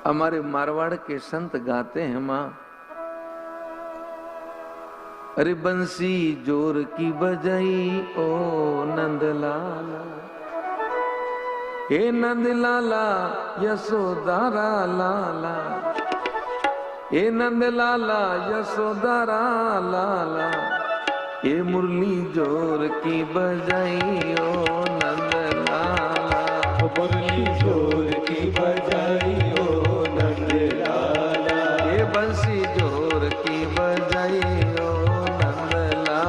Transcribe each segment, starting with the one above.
हमारे मारवाड़ के संत गाते हैं माँ, अरे बंसी जोर की बजाई ओ नंदलाला, हे नंदलाला यशोदारा लाला, हे नंदलाला यशोदारा लाला, ये मुरली जोर की बजाई ओ नंदलाला, मुरली जोर की बजाई ओ नंदलाला, ये बंसी जोर की बजाई ओ नंदलाला,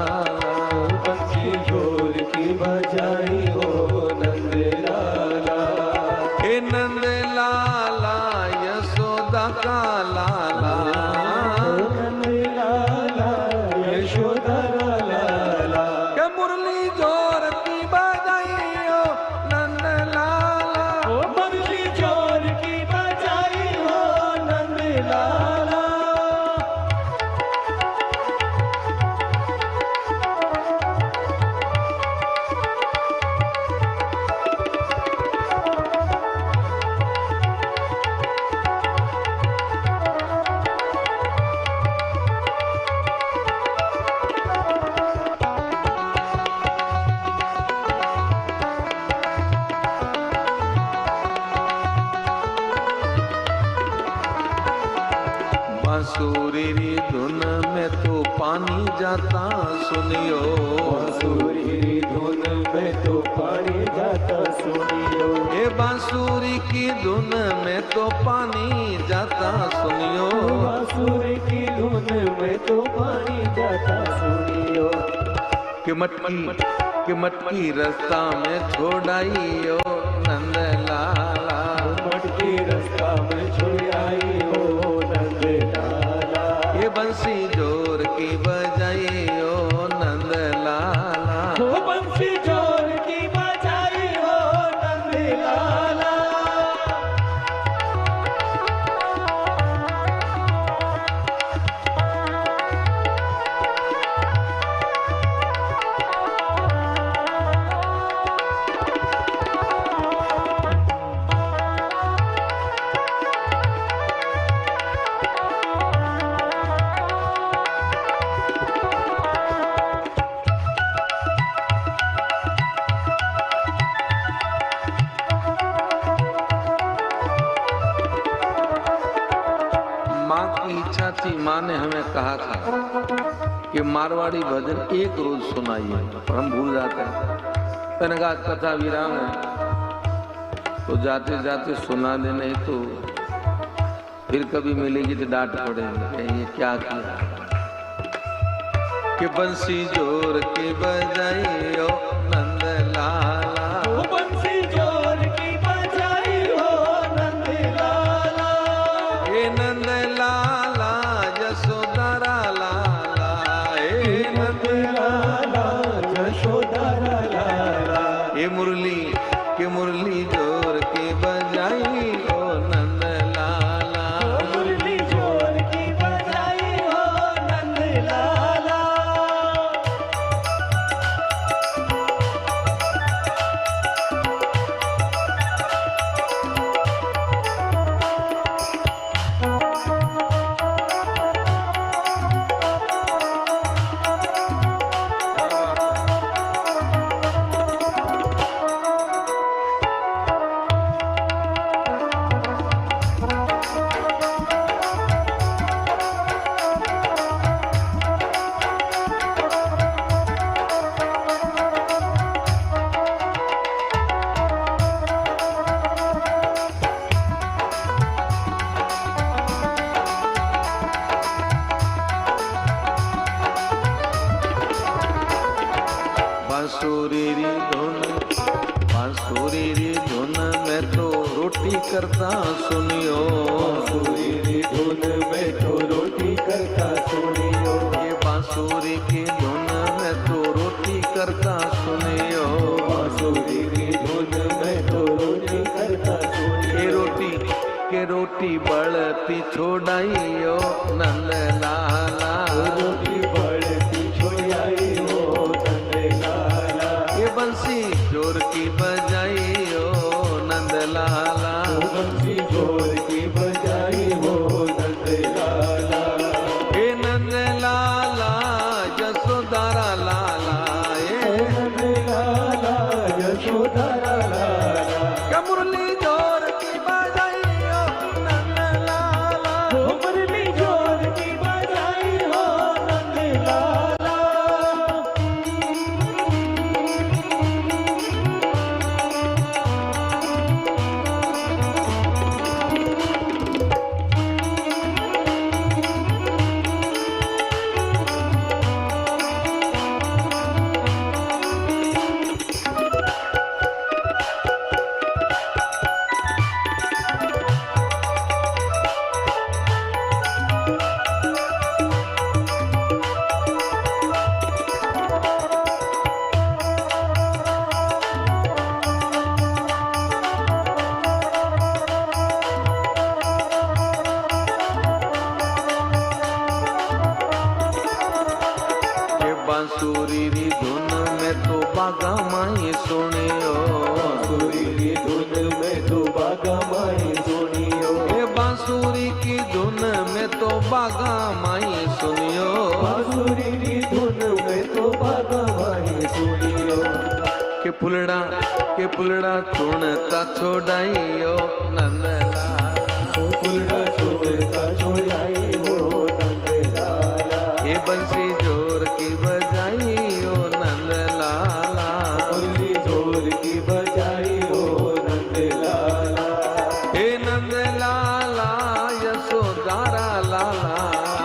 बंसी जोर की बजाई ओ नंदलाला, हे नंदलाला यशोदा का लाला, नंदलाला यशोदा लाला, के मुरली जोर की बजाई ओ नंदलाला, ओ मुरली जोर की बजाई ओ नंदलाला, बांसुरी री धुन में तो पानी जाता सुनियो, बांसुरी धुन में तो पानी जाता सुनियो, ये बांसुरी की धुन में तो पानी जाता सुनियो, बांसुरी की धुन में तो पानी जाता सुनियो, कि मटकी रास्ता में छोड़ाइयो नंदलाला, मटकी रास्ता में छोड़ाई हो नंदलाला, ये बंसी जोर की बजाई ओ नंदलाला, हो बंसी जोर की बजाई हो नंदलाला, माँ की इच्छा थी, माँ ने हमें कहा था कि मारवाड़ी भजन एक रोज सुनाइए, पर हम भूल जाते हैं। मैंने कहा कथा विराम है तो जाते जाते सुना दे, नहीं तो फिर कभी मिलेगी तो डांट पड़ेगी, ये क्या किया। कि बंसी जोर की बजाई ओ नंदलाला, हो बंसी जोर की बजाई हो नंदलाला, हे नंदलाला यशोदारा लाला, हे नंदलाला यशोदा लाला, ये मुरली के मुरली जोर की बजाई ओ नंदलाला, मुरली जोर की बजाई हो नंदलाला, बांसुरी री धुन में तो रोटी करता सुनियो, बांसुरी धुन में तो रोटी करता सुनियो, ये बांसुरी की धुन में तो रोटी करता सुनियो, बांसुरी धुन में तो रोटी करता सुनियो, ये रोटी बढ़ती छोड़ाइयो नंदलाला, रोटी बढ़ती छोड़ाई हो नंदलाला, ये बंसी जोर की बजाई ओ नंदलाला, बंसी जोर की बजाई मुरली जोर की बजाई हो नंद लाला, मुरली जोर की बजाई हो नंद लाला। बांसुरी री धुन में तो बागा माई सुनियो, बांसुरी की धुन में तो बागा माई सुनियो, ये बांसुरी की धुन में तो बागा माई सुनियो, बांसुरी की धुन में तो बागा माई सुनियो। के पुलड़ा चुनता छोड़ाइयो नंद लाला, फुलड़ा छोड़ता छोड़ाई हो नंद लाला, ये बंसी जोर की बजाई हो नंद लाला, मुरली जोर की बजाई हो नंद लाला, हे नंद लाला यशोदारा लाला,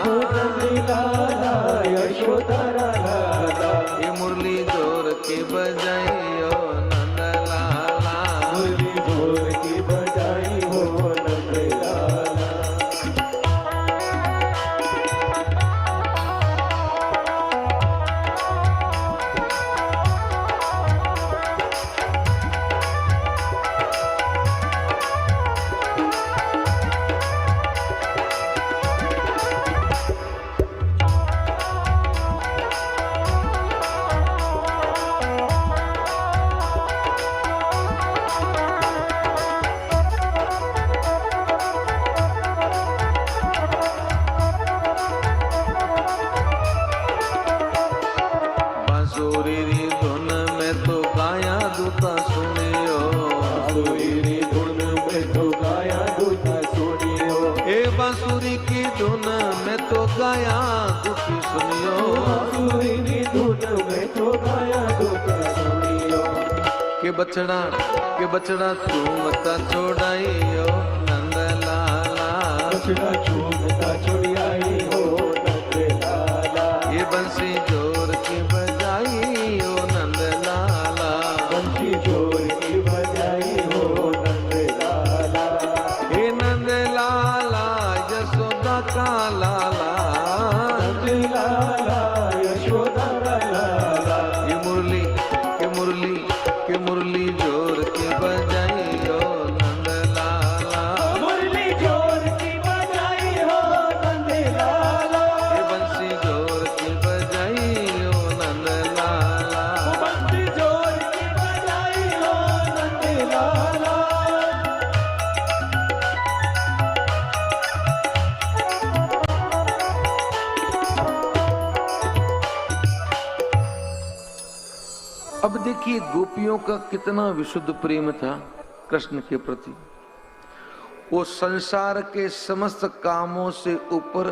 नंद लाला यशोदारा लाला, ये मुरली जोर की बजाई हो नंद लाला, मुरली जोर की बजाई हो नंद लाला। बांसुरी री धुन में तो गाया दूता सुनियो, बांसुरी की धुन में तो गाया दूता सुनियो, ए बांसुरी की धुन में तो गाया दुखी सुनियो, बांसुरी की धुन में तो गाया दूता सुनियो, के बछड़ा चूमता छोड़ाइयो नंद लाला, बछड़ा चूमता छुड़ाई हो नंद लाला, ये बंसी जोर की बजाई हो नंद लाला, बंसी जोर की बजाई हो नंद लाला, हे नंद लाला यशोदा का लाला, नंद लाला यशोदारा लाला, ये मुरली जोर की बजाई हो नंद लाला, मुरली जोर की बजाई हो नंद लाला, ये बंसी जोर की बजाई हो नंद लाला, बंसी जोर की बजाई हो नंद लाला। अब देखिए गोपियों का कितना विशुद्ध प्रेम था कृष्ण के प्रति। वो संसार के समस्त कामों से ऊपर